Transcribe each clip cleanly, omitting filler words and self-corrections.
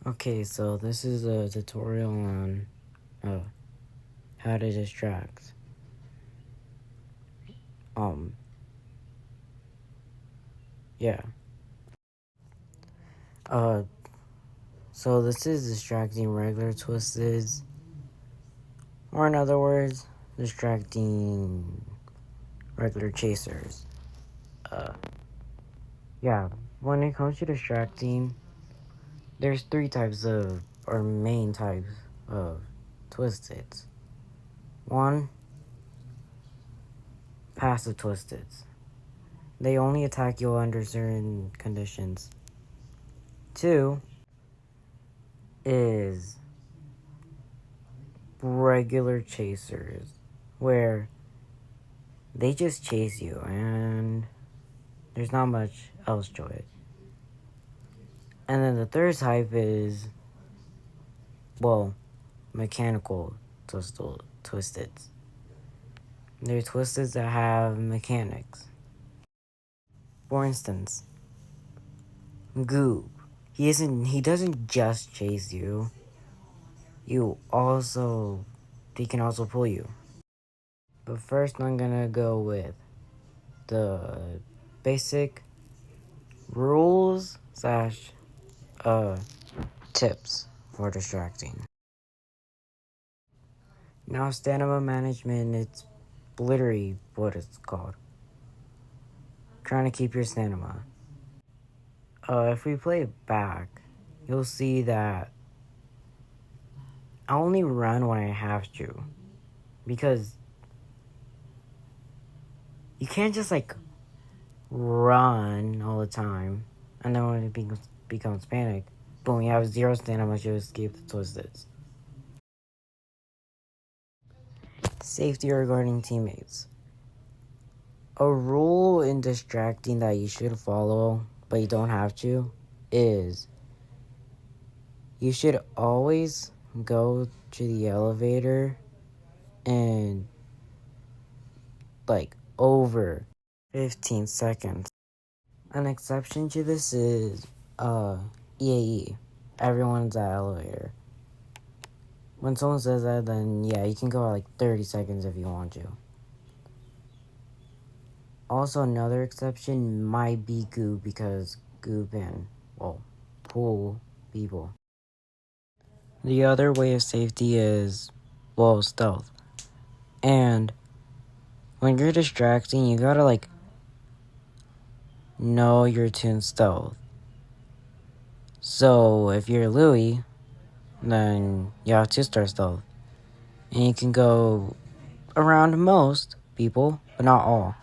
Okay, so this is a tutorial on how to distract. Yeah. Uh, so this is distracting regular twisteds, or in other words, distracting regular chasers. Yeah. When it comes to distracting, there's main types of twisteds. One, passive twisteds. They only attack you under certain conditions. Two is regular chasers, where they just chase you and there's not much else to it. And then the third type is, mechanical twisteds. They're twisteds that have mechanics. For instance, Goob. He doesn't just chase you. He can also pull you. But first I'm gonna go with the basic rules slash tips for distracting. Now, stamina management, it's literally what it's called. Trying to keep your stamina. If we play it back, you'll see that I only run when I have to. Because you can't just, run all the time. And then when it becomes panic, boom, you have zero stamina to escape the twisteds. Safety regarding teammates. A rule in distracting that you should follow, but you don't have to, is you should always go to the elevator in over 15 seconds. An exception to this is EAE. Everyone's at elevator. When someone says that, then yeah, you can go at 30 seconds if you want to. Also, another exception might be Goob, because Goob can, pull people. The other way of safety is, stealth. And when you're distracting, you gotta, know your tune stealth. So, if you're Louis, then you have 2-star stealth. And you can go around most people, but not all.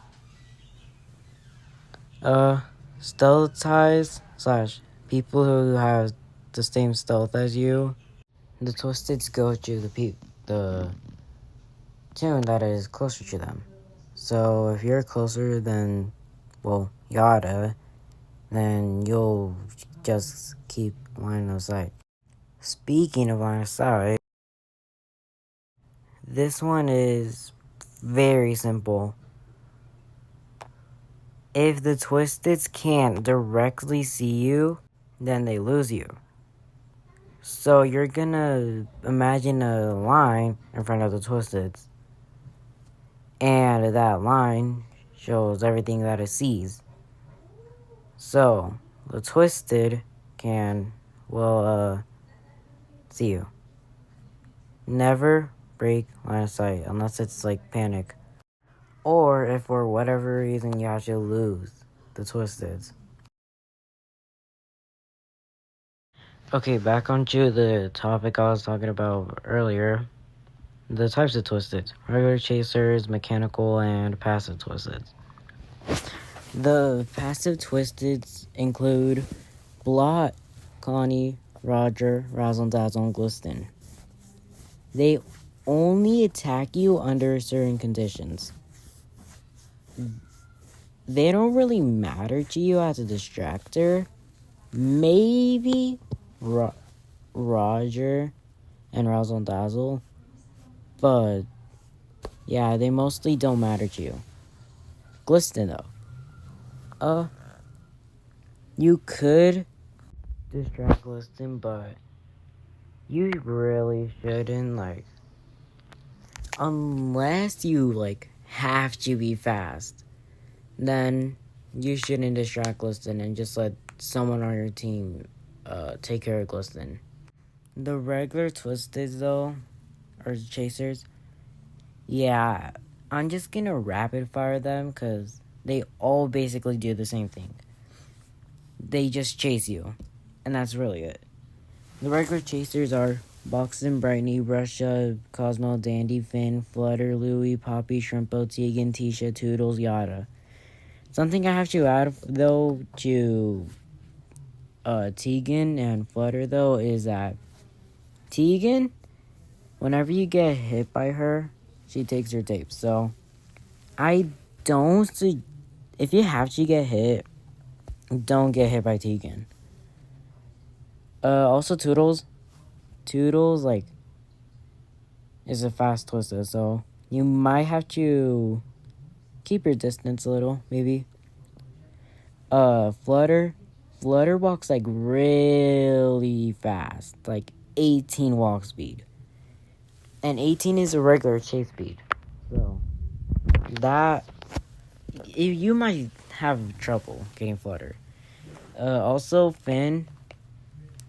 Stealth ties slash people who have the same stealth as you, the twisteds go to the tune that is closer to them. So if you're closer than, Yada, then you'll just keep line of sight. Speaking of line of sight, this one is very simple. If the twisteds can't directly see you, then they lose you. So you're gonna imagine a line in front of the twisteds, and that line shows everything that it sees. So the twisted can see you. Never break line of sight unless it's panic, or if for whatever reason you actually lose the twisteds. Okay, back onto the topic I was talking about earlier. The types of twisteds: regular chasers, mechanical, and passive twisteds. The passive twisteds include Blot, Connie, Roger, Razzle Dazzle, and Gliston. They only attack you under certain conditions. They don't really matter to you as a distractor. Maybe Roger and Razzle Dazzle, but yeah, they mostly don't matter to you. Gliston, though. You could distract Gliston, but You really shouldn't, like, unless you, like, have to be fast, then you shouldn't distract Glisten and just let someone on your team take care of Glisten. The regular Twisted, though, or Chasers, yeah, I'm just gonna rapid fire them because they all basically do the same thing. They just chase you, and that's really it. The regular Chasers are Boxin, Brightney, Russia, Cosmo, Dandy, Finn, Flutter, Louie, Poppy, Shrimpo, Tegan, Tisha, Toodles, Yada. Something I have to add, though, to Tegan and Flutter, though, is that Tegan, whenever you get hit by her, she takes your tape. So, I don't see. If you have to get hit, don't get hit by Tegan. Also, Toodles. Toodles, like, is a fast twister, so you might have to keep your distance a little, maybe. Flutter. Flutter walks, like, really fast. Like, 18 walk speed. And 18 is a regular chase speed. So, that... You might have trouble getting Flutter. Also, Finn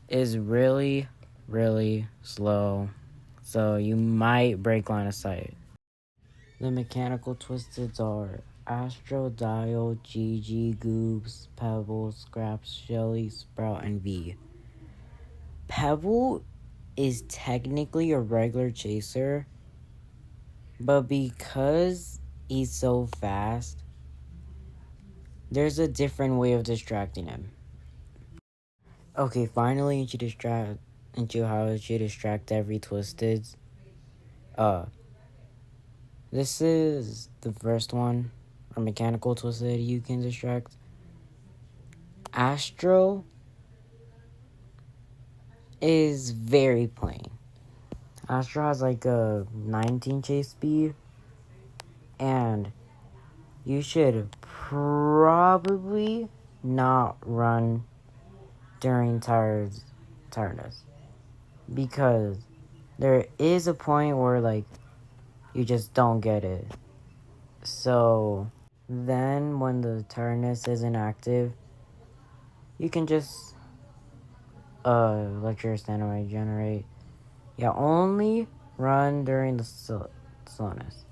is really, really slow. So, you might break line of sight. The mechanical twisteds are Astro, Dio, Gigi, Goobs, Pebble, Scraps, Shelly, Sprout, and V. Pebble is technically a regular chaser, but because he's so fast, there's a different way of distracting him. Okay, finally into how to distract every twisted. This is the first one, or mechanical twisted you can distract. Astro is very plain. Astro has like a 19 chase speed, and you should probably not run during tiredness, because there is a point where like you just don't get it. So then when the tiredness isn't active, you can just let your stamina regenerate. Yeah, only run during the slowness.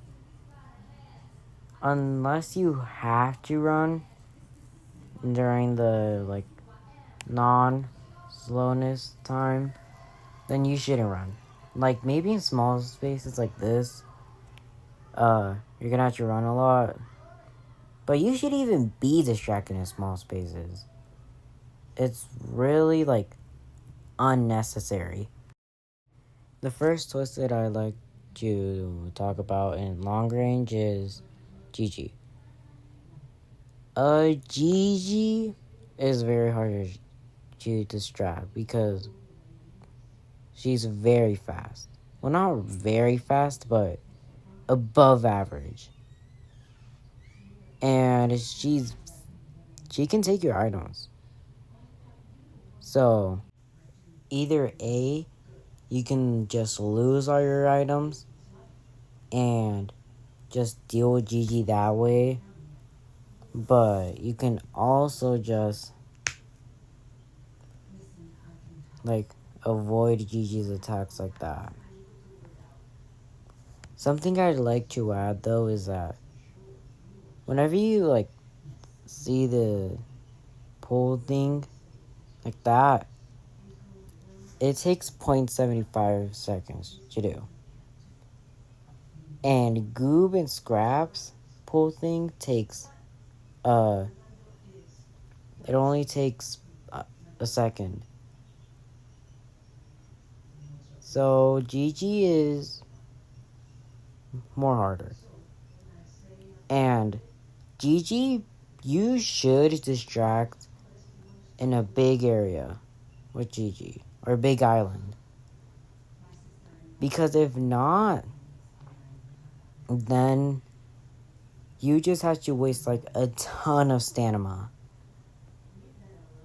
Unless you have to run during the like non-slowness time, then you shouldn't run. Like maybe in small spaces like this, you're gonna have to run a lot. But you should even be distracted in small spaces. It's really like unnecessary. The first twist that I like to talk about in long range is Gigi. Gigi is very hard to distract because she's very fast. Well, not very fast, but above average. And she can take your items. So, either A, you can just lose all your items and just deal with Gigi that way. But you can also just like avoid Gigi's attacks like that. Something I'd like to add though is that whenever you like see the pull thing like that, it takes 0.75 seconds to do. And Goob and Scraps pull thing takes it only takes a second. So Gigi is more harder. And Gigi, you should distract in a big area with Gigi, or a big island. Because if not, then you just have to waste like a ton of stamina.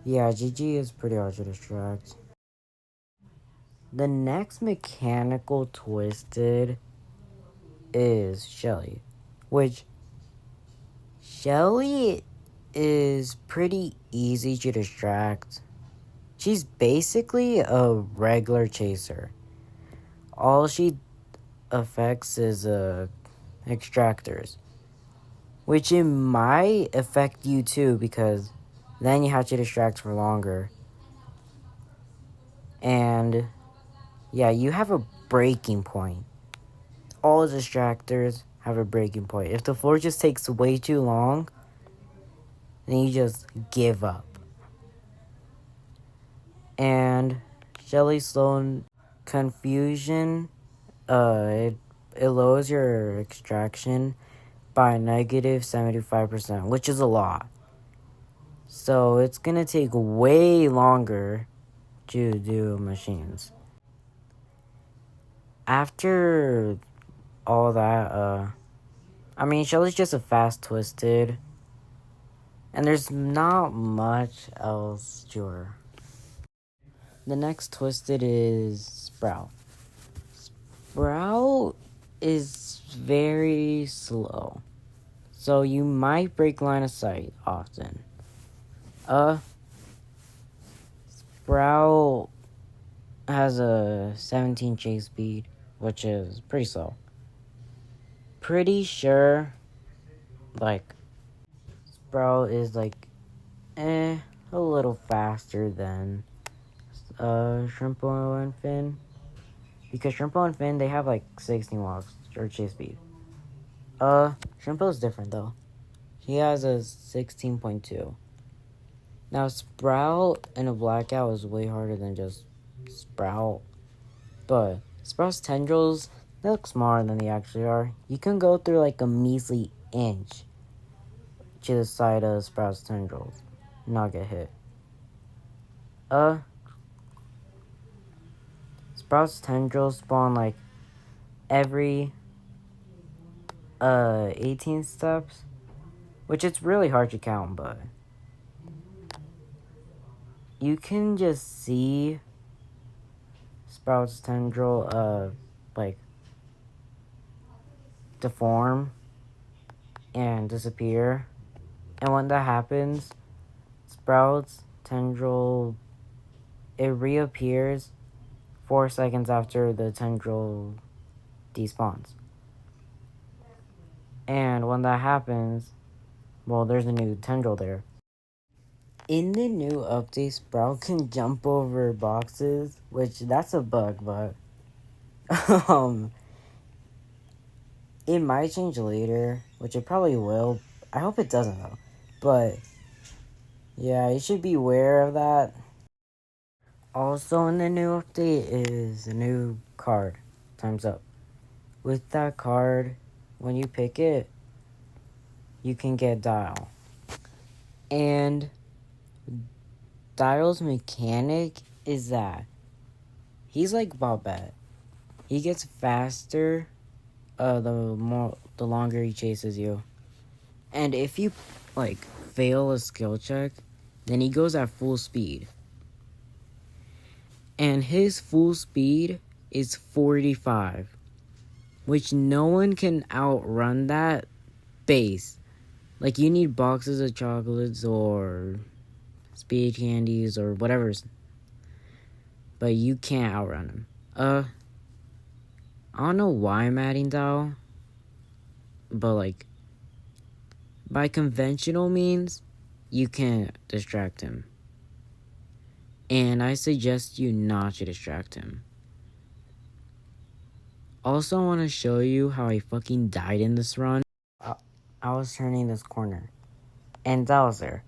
Yeah, Gigi is pretty hard to distract. The next mechanical twisted is Shelly, which Shelly is pretty easy to distract. She's basically a regular chaser. All she affects is extractors, which it might affect you too, because then you have to distract for longer. And yeah, you have a breaking point. All distractors have a breaking point. If the floor just takes way too long, then you just give up. And Shelly Sloan confusion, it lowers your extraction by negative 75%, which is a lot. So it's gonna take way longer to do machines. After all that, I mean, Shelly's just a fast twisted, and there's not much else to her. The next twisted is Sprout. Sprout is very slow, so you might break line of sight often. Sprout has a 17 chase speed, which is pretty slow. Pretty sure, like, Sprout is a little faster than Shrimpo and Finn, because Shrimpo and Finn, they have 16 walks or chase speed. Shrimpo's different though. He has a 16.2. Now Sprout in a blackout is way harder than just Sprout, but Sprout's tendrils, they look smaller than they actually are. You can go through a measly inch to the side of Sprout's tendrils, not get hit. Sprout's tendrils spawn every 18 steps, which it's really hard to count, but you can just see Sprout's tendril deform and disappear, and when that happens, Sprout's tendril, it reappears 4 seconds after the tendril despawns. And when that happens, well, there's a new tendril there. In the new update, Sprout can jump over boxes, which that's a bug, but it might change later, which it probably will. I hope it doesn't though. But yeah, you should be aware of that. Also in the new update is a new card, Time's Up. With that card, when you pick it, you can get Dial. And Dial's mechanic is that he's like Bobette. He gets faster the longer he chases you. And if you fail a skill check, then he goes at full speed. And his full speed is 45, which no one can outrun that base. You need boxes of chocolates or speed candies or whatever, but you can't outrun him. I don't know why I'm adding Dao, but by conventional means, you can't distract him. And I suggest you not to distract him. Also, I want to show you how I fucking died in this run. I was turning this corner, and Dao was there.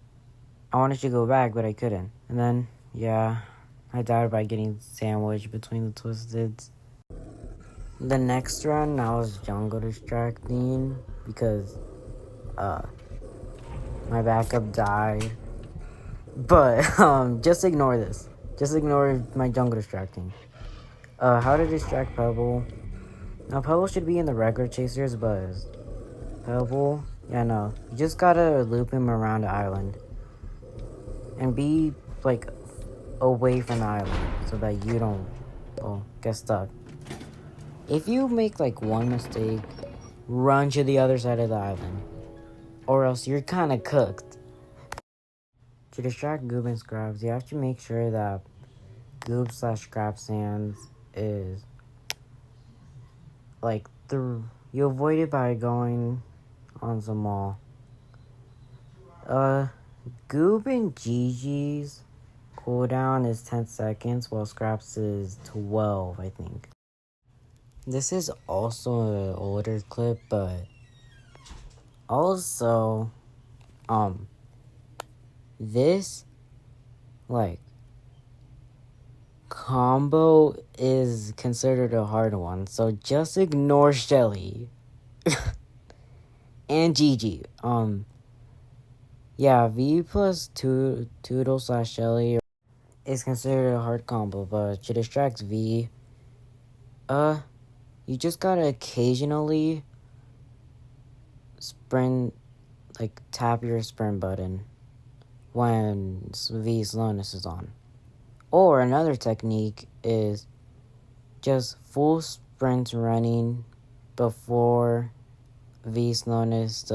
I wanted to go back, but I couldn't. And then, yeah, I died by getting sandwiched between the twisteds. The next run, I was jungle distracting because my backup died. But just ignore this. Just ignore my jungle distracting. How to distract Pebble. Now Pebble should be in the regular chasers, but Pebble, yeah, no. You just gotta loop him around the island. And be away from the island so that you don't well, get stuck. If you make like one mistake, run to the other side of the island, or else you're kind of cooked. To distract Goob and Scraps, you have to make sure that Goob slash Scrap Sands is like you avoid it by going on the mall. Goob and Gigi's cooldown is 10 seconds, while Scraps is 12, I think. This is also an older clip, but also, this, like, combo is considered a hard one, so just ignore Shelly. And Gigi. Yeah, V plus Toodle slash Shelly is considered a hard combo, but to distract V, you just gotta occasionally sprint, like, tap your sprint button when V slowness is on. Or another technique is just full sprint running before V slowness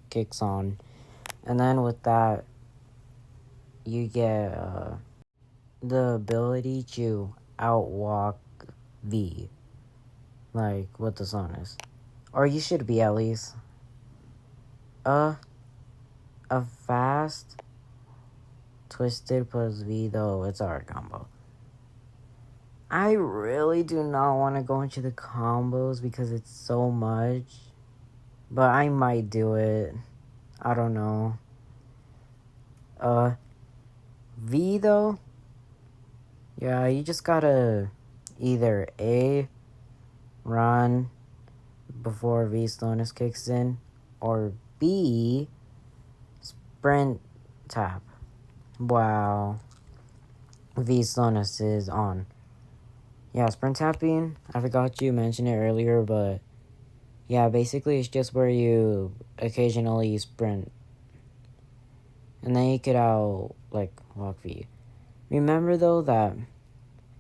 kicks on. And then with that, you get the ability to outwalk V, like with the slowness. Or you should be at least. A fast Twisted plus V, though, it's a hard combo. I really do not want to go into the combos because it's so much. But I might do it. I don't know. V, though, yeah, you just gotta either A, run before V slowness kicks in, or B, sprint tap. Wow. V slowness is on. Yeah, sprint tapping, I forgot to mention it earlier, but yeah, basically it's just where you occasionally sprint. And then you could walk V. Remember though that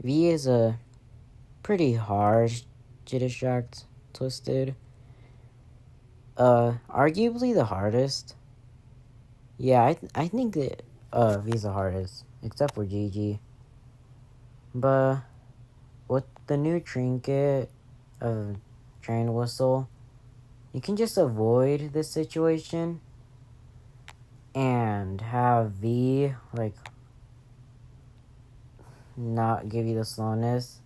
V is a pretty hard to distract Twisted. Arguably the hardest. Yeah, I think that V's the hardest, except for Gigi. But with the new trinket of Train Whistle, you can just avoid this situation and have V, like, not give you the slowness.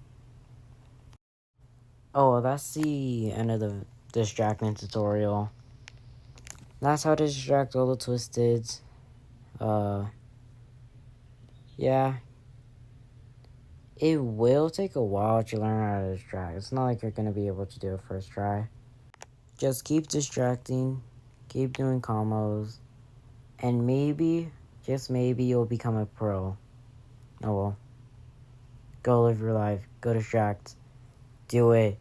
Oh, that's the end of the distracting tutorial. That's how to distract all the Twisteds. Yeah. It will take a while to learn how to distract. It's not like you're gonna be able to do it first try. Just keep distracting, keep doing combos, and maybe, just maybe, you'll become a pro. Oh well. Go live your life. Go distract. Do it.